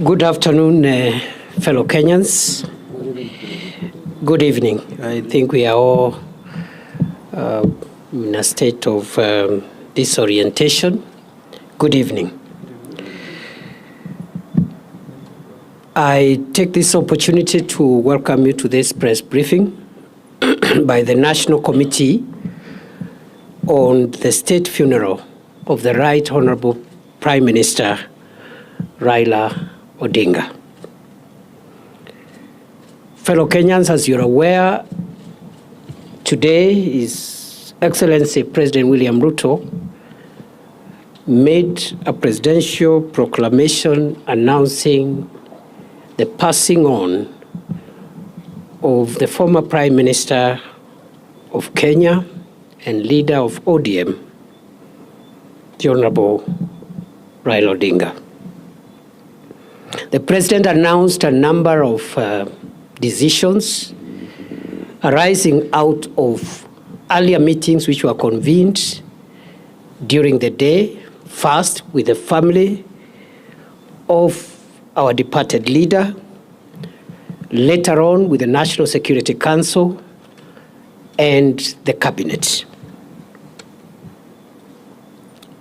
Good afternoon, fellow Kenyans. Good evening. I think we are all in a state of disorientation. Good evening. I take this opportunity to welcome you to this press briefing by the National Committee on the State Funeral of the Right Honorable Prime Minister Raila Odinga. Fellow Kenyans, as you're aware, today His Excellency President William Ruto made a presidential proclamation announcing the passing on of the former Prime Minister of Kenya and leader of ODM, the Honorable Raila Odinga. The President announced a number of decisions arising out of earlier meetings which were convened during the day, first with the family of our departed leader, later on with the National Security Council and the Cabinet.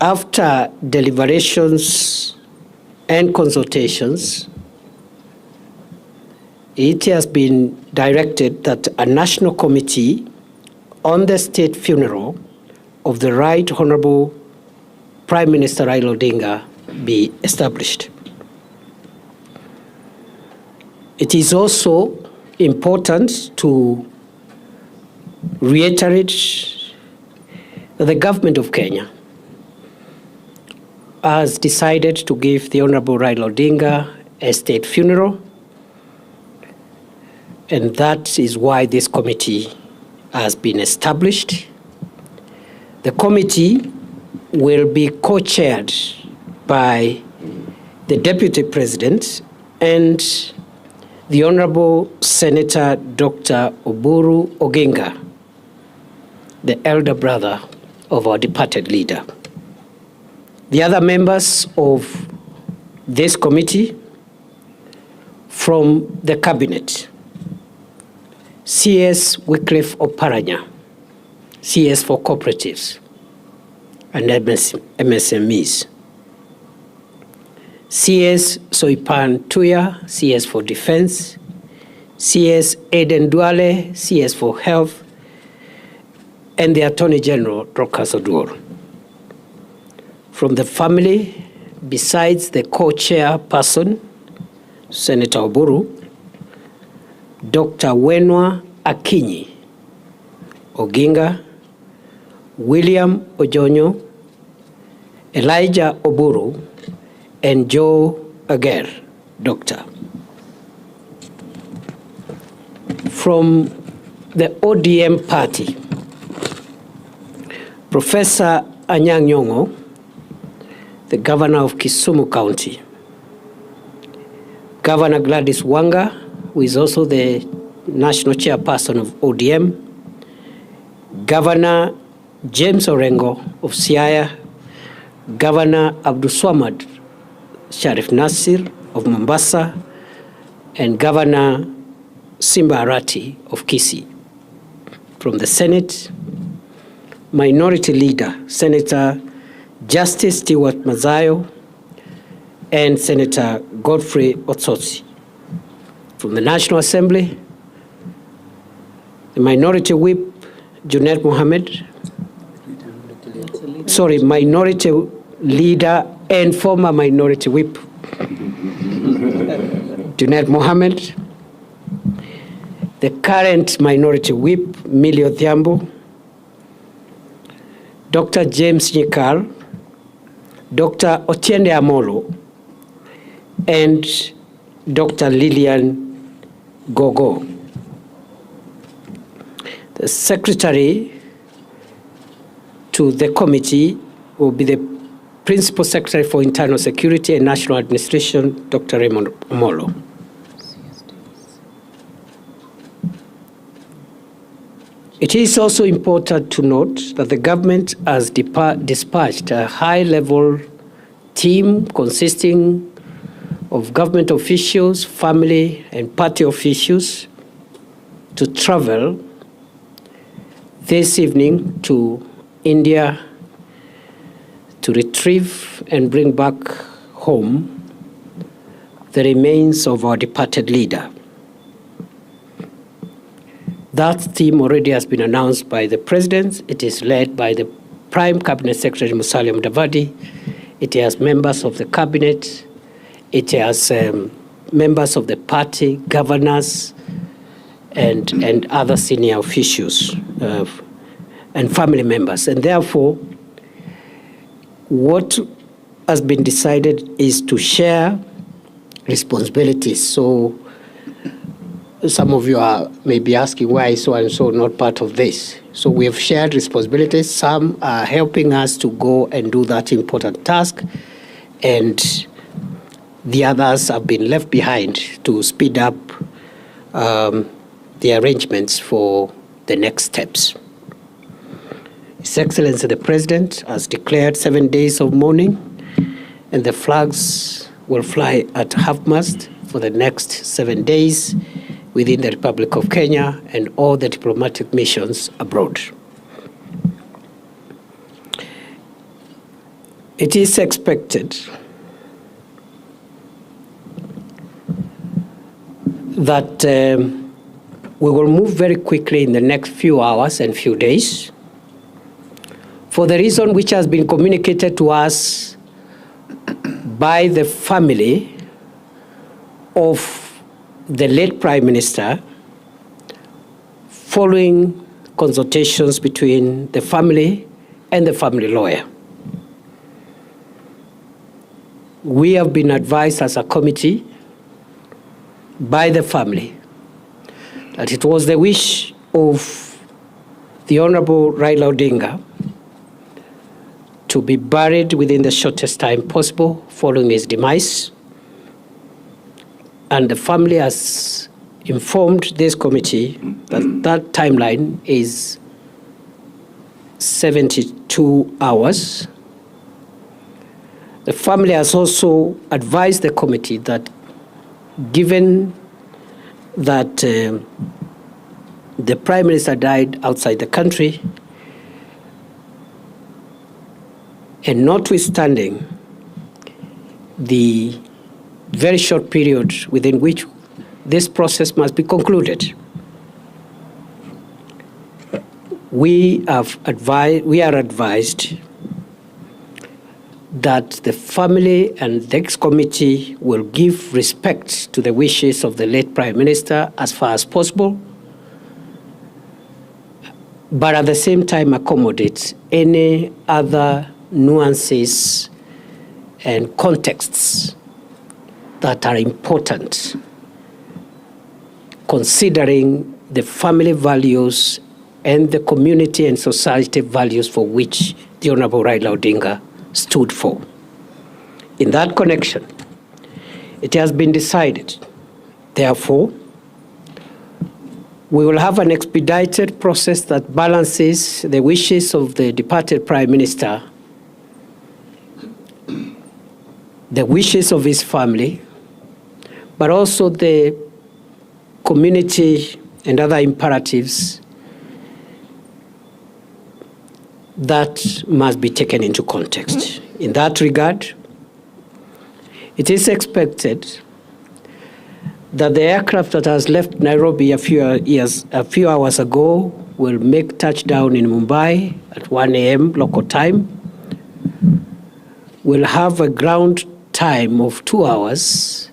After deliberations and consultations, it has been directed that a national committee on the state funeral of the Right Honorable Prime Minister Raila Odinga be established. It is also important to reiterate that the government of Kenya has decided to give the Honorable Raila Odinga a state funeral, and that is why this committee has been established. The committee will be co-chaired by the Deputy President and the Honorable Senator Dr. Oburu Oginga, the elder brother of our departed leader. The other members of this committee from the Cabinet: CS Wycliffe Oparanya, CS for Cooperatives and MSMEs; CS Soipan Tuya, CS for Defense; CS Eden Duale, CS for Health; and the Attorney General, Dorcas Oduor. From the family, besides the co-chair person, Senator Oburu, Dr. Wenwa Akinyi Oginga, William Ojonyo, Elijah Oburu, and Joe Ager, Doctor. From the ODM party, Professor Anyang' Nyong'o, the Governor of Kisumu County; Governor Gladys Wanga, who is also the National Chairperson of ODM; Governor James Orengo of Siaya; Governor Abdulswamad Sharif Nasir of Mombasa; and Governor Simba Arati of Kisii. From the Senate, Minority Leader Senator Justice Stewart Mazayo and Senator Godfrey Otsotsi. From the National Assembly, the Minority Whip Junet Mohammed, Minority Leader and former Minority Whip Junet Mohammed, the current Minority Whip Millie Odhiambo, Dr. James Nyikal, Dr. Otiende Amolo, and Dr. Lillian Gogo. The secretary to the committee will be the Principal Secretary for Internal Security and National Administration, Dr. Raymond Amolo. It is also important to note that the government has dispatched a high-level team consisting of government officials, family, and party officials to travel this evening to India to retrieve and bring back home the remains of our departed leader. That team already has been announced by the President. It is led by the Prime Cabinet Secretary Musalia Mudavadi. It has members of the Cabinet. It has members of the party, governors, and other senior officials and family members. And therefore, what has been decided is to share responsibilities. So some of you may be asking why so and so not part of this. So we have shared responsibilities. Some are helping us to go and do that important task, and the others have been left behind to speed up the arrangements for the next steps. His Excellency the President has declared 7 days of mourning, and the flags will fly at half-mast for the next 7 days within the Republic of Kenya and all the diplomatic missions abroad. It is expected that we will move very quickly in the next few hours and few days for the reason which has been communicated to us by the family of the late Prime Minister following consultations between the family and the family lawyer. We have been advised as a committee by the family that it was the wish of the Honorable Raila Odinga to be buried within the shortest time possible following his demise. And the family has informed this committee that that timeline is 72 hours. The family has also advised the committee that given that the Prime Minister died outside the country, and notwithstanding the very short period within which this process must be concluded, we are advised that the family and the ex-committee will give respect to the wishes of the late Prime Minister as far as possible, but at the same time accommodate any other nuances and contexts that are important, considering the family values and the community and society values for which the Honorable Raila Odinga stood for. In that connection, it has been decided, therefore, we will have an expedited process that balances the wishes of the departed Prime Minister, the wishes of his family, but also the community and other imperatives that must be taken into context. In that regard, it is expected that the aircraft that has left Nairobi a few hours ago will make touchdown in Mumbai at 1 a.m. local time. Will have a ground time of 2 hours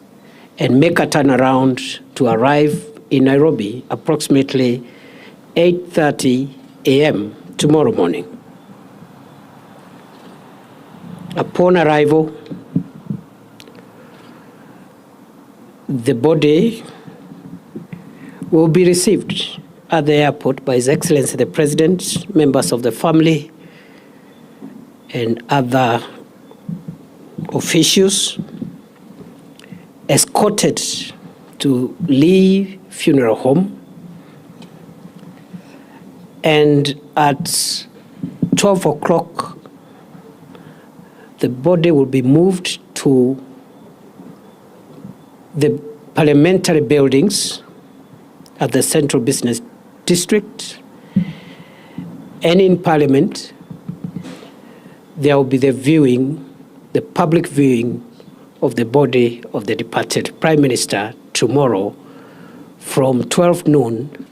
and make a turnaround to arrive in Nairobi approximately 8:30 a.m. tomorrow morning. Upon arrival, the body will be received at the airport by His Excellency the President, members of the family, and other officials, escorted to Lee Funeral Home, and at 12 o'clock, the body will be moved to the parliamentary buildings at the Central Business District, and in Parliament, there will be the public viewing of the body of the departed Prime Minister tomorrow from 12 noon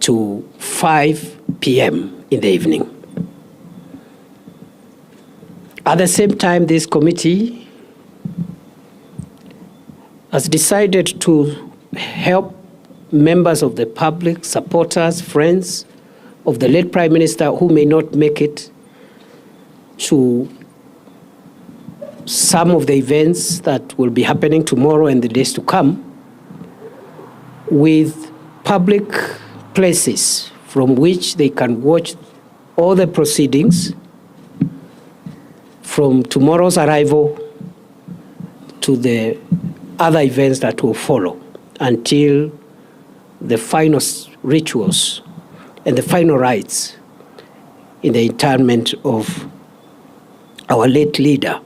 to 5 p.m. in the evening. At the same time, this committee has decided to help members of the public, supporters, friends of the late Prime Minister who may not make it to some of the events that will be happening tomorrow and the days to come, with public places from which they can watch all the proceedings from tomorrow's arrival to the other events that will follow until the final rituals and the final rites in the interment of our late leader.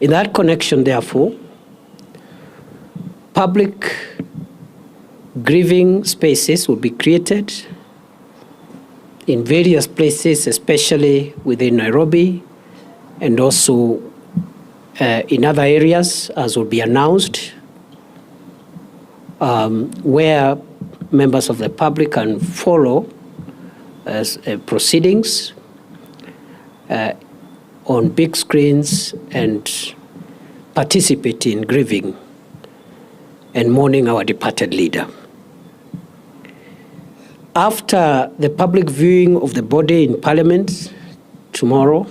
In that connection, therefore, public grieving spaces will be created in various places, especially within Nairobi, and also in other areas, as will be announced, where members of the public can follow proceedings on big screens and participate in grieving and mourning our departed leader. After the public viewing of the body in Parliament tomorrow,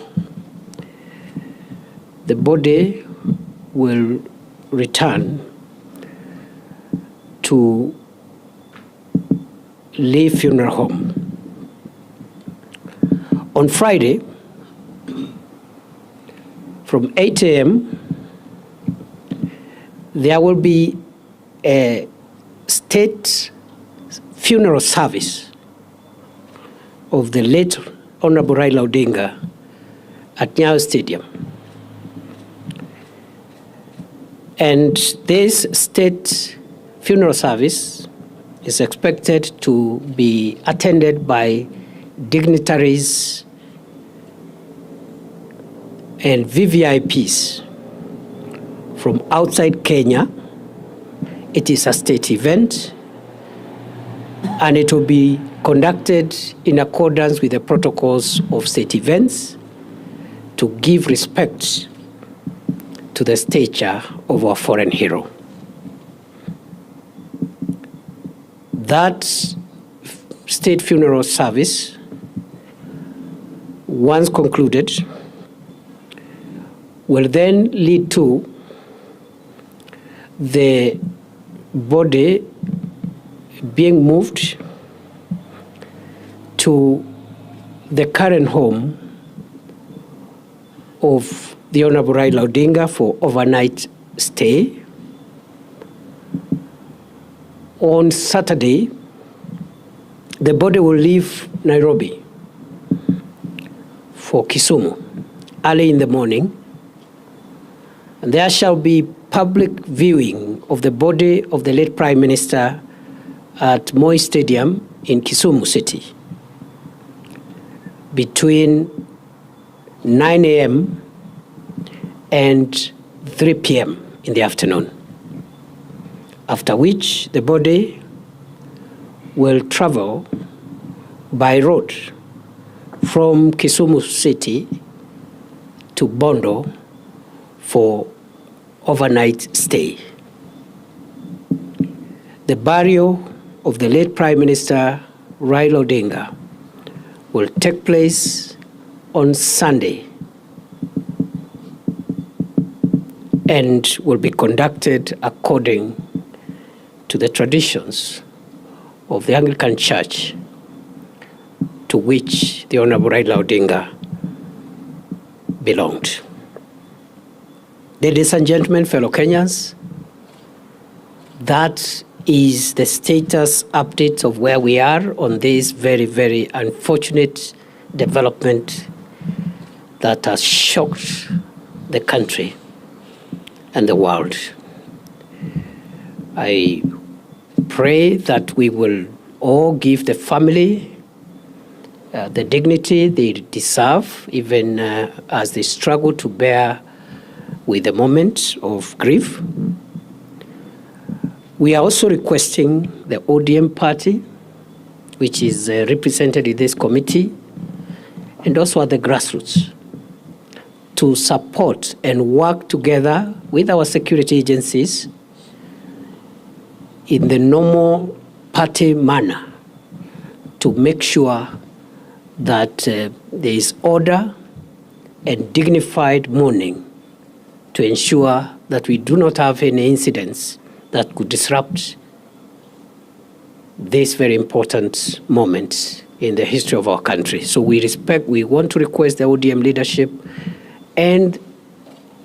the body will return to Lee Funeral Home. On Friday, from 8 a.m., there will be a state funeral service of the late Honorable Raila Odinga at Nyayo Stadium. And this state funeral service is expected to be attended by dignitaries and VVIPs from outside Kenya. It is a state event, and it will be conducted in accordance with the protocols of state events to give respect to the stature of our foreign hero. That state funeral service, once concluded, will then lead to the body being moved to the current home of the Honorable Raila Odinga for overnight stay. On Saturday, the body will leave Nairobi for Kisumu early in the morning, and there shall be public viewing of the body of the late Prime Minister at Moi Stadium in Kisumu City between 9 a.m. and 3 p.m. in the afternoon, after which the body will travel by road from Kisumu City to Bondo for overnight stay. The burial of the late Prime Minister Raila Odinga will take place on Sunday and will be conducted according to the traditions of the Anglican Church, to which the Honorable Raila Odinga belonged. Ladies and gentlemen, fellow Kenyans, that is the status update of where we are on this very, very unfortunate development that has shocked the country and the world. I pray that we will all give the family the dignity they deserve, even as they struggle to bear with the moment of grief. We are also requesting the ODM party, which is represented in this committee, and also at the grassroots, to support and work together with our security agencies in the normal party manner to make sure that there is order and dignified mourning to ensure that we do not have any incidents that could disrupt this very important moment in the history of our country. So we want to request the ODM leadership and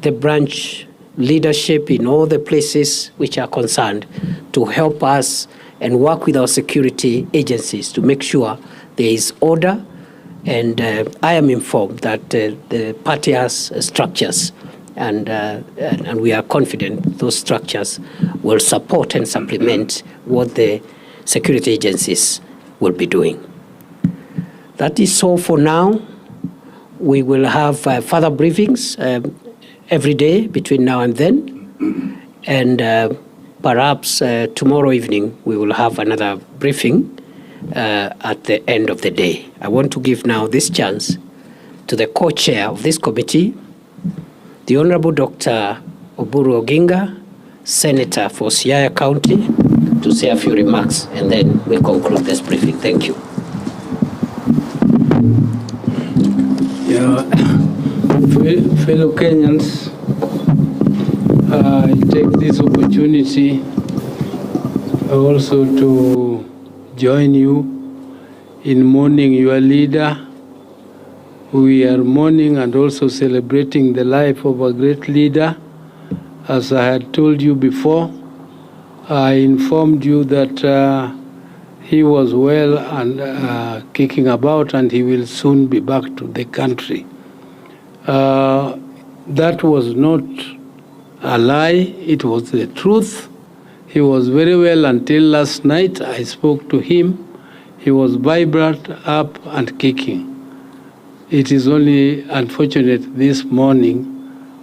the branch leadership in all the places which are concerned to help us and work with our security agencies to make sure there is order. And I am informed that the party has structures, and we are confident those structures will support and supplement what the security agencies will be doing. That is all for now. We will have further briefings every day between now and then, and perhaps tomorrow evening we will have another briefing at the end of the day. I want to give now this chance to the co-chair of this committee, the Honorable Dr. Oburu Oginga, Senator for Siaya County, to say a few remarks, and then we'll conclude this briefing. Thank you. Yeah, fellow Kenyans, I take this opportunity also to join you in mourning your leader. We are mourning and also celebrating the life of a great leader. As I had told you before, I informed you that he was well and kicking about, and he will soon be back to the country. That was not a lie, it was the truth. He was very well until last night. I spoke to him. He was vibrant, up and kicking. It is only unfortunate this morning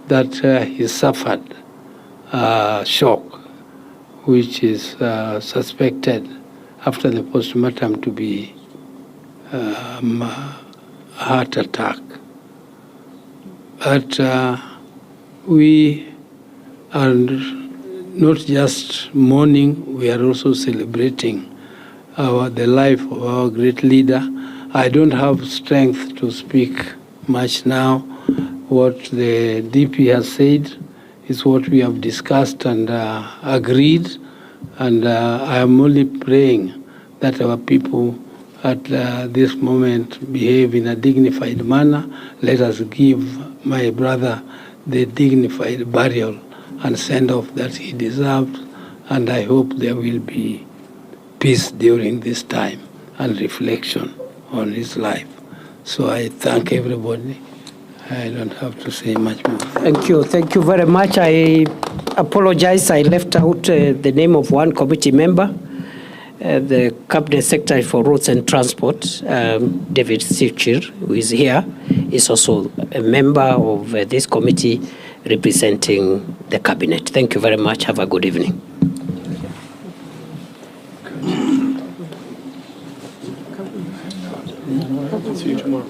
that he suffered shock, which is suspected after the postmortem to be heart attack. But we are not just mourning, we are also celebrating the life of our great leader. I don't have strength to speak much now. What the DP has said is what we have discussed and agreed, and I am only praying that our people at this moment behave in a dignified manner. Let us give my brother the dignified burial and send off that he deserves, and I hope there will be peace during this time and reflection on his life. So I thank everybody. I don't have to say much more. Thank you very much. I apologize, I left out the name of one committee member, the Cabinet Secretary for Roads and Transport, David Sichir, who is here, is also a member of this committee representing the Cabinet. Thank you very much. Have a good evening. See you tomorrow.